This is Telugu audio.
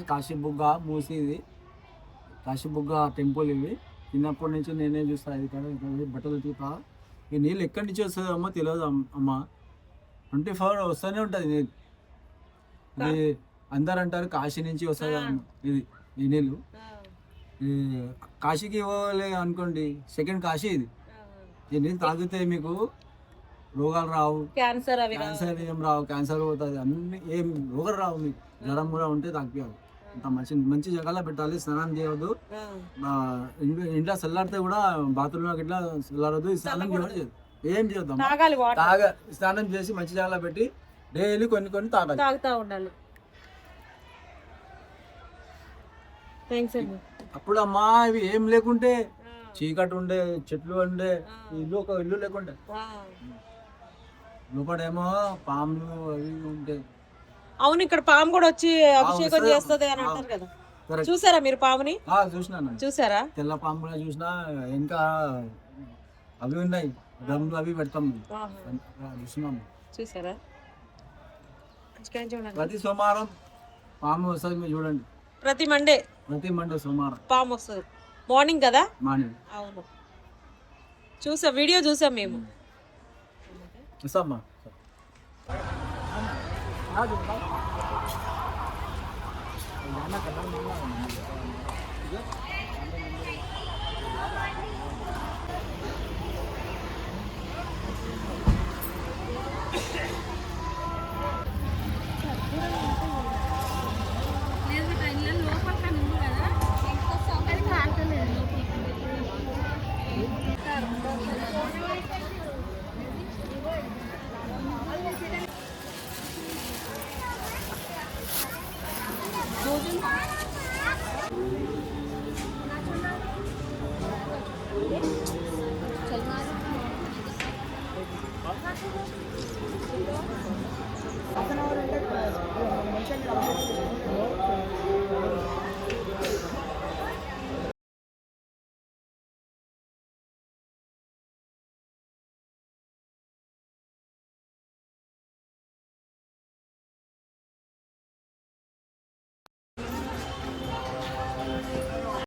కాశీబుగ్గ మూసీది, కాశీబుగ్గ టెంపుల్ ఇవి. చిన్నప్పటి నుంచి నేనే చూస్తాను ఇక్కడ బట్టలు ఉతుకుతా. ఈ నీళ్ళు ఎక్కడి నుంచి వస్తుందమ్మో తెలియదు అమ్మ, 24 hours వస్తూనే ఉంటుంది నీళ్ళు. ఇది అందరు అంటారు కాశీ నుంచి వస్తుంది ఇది ఈ నీళ్ళు. కాశీకి ఇవ్వలే అనుకోండి, సెకండ్ కాశీ ఇది. ఈ నీళ్ళు తాగితే మీకు రోగాలు రావు, క్యాన్సర్ ఏం రావు, క్యాన్సర్ పోతుంది, అన్ని ఏం రోగాలు రావు. మీకు జ్వరం కూడా ఉంటే తగ్గిపోవు. అంత మంచి మంచి జగాలో పెట్టాలి. స్నానం చేయవద్దు, ఇంట్లో చల్లారితే కూడా బాత్రూంలో ఇట్లా చల్లారదు. స్నానం చేయదు, ఏం చేయొద్దాం, స్నానం చేసి మంచి జగాలో పెట్టి డైలీ కొన్ని కొన్ని తాగుతా ఉండాలి. అప్పుడు అమ్మా ఇవి ఏం లేకుంటే చీకటి ఉండే, చెట్లు ఉండే, ఇల్లు ఒక ఇల్లు లేకుంటే, లోపడేమో పాములు అవి ఉంటే. అవును, ఇక్కడ పాము కూడా వచ్చి అభిషేకం చేస్తుంది అని అంటారు కదా. చూసారా మీరు పాముని? చూసారా? తెల్ల పాము కూడా చూసినా. ఇంకా అవి ఉన్నాయి, దమ్ములు అవి పెడతాం, చూసినాము. చూసారా? ప్రతి సోమవారం పాము వస్తుంది, మీరు చూడండి. ప్రతి మండే సోమవారం పాము వస్తుంది. మార్నింగ్ కదా? మార్నింగ్. అవును, చూసా, వీడియో చూసాం మేము. చూసామ్మా.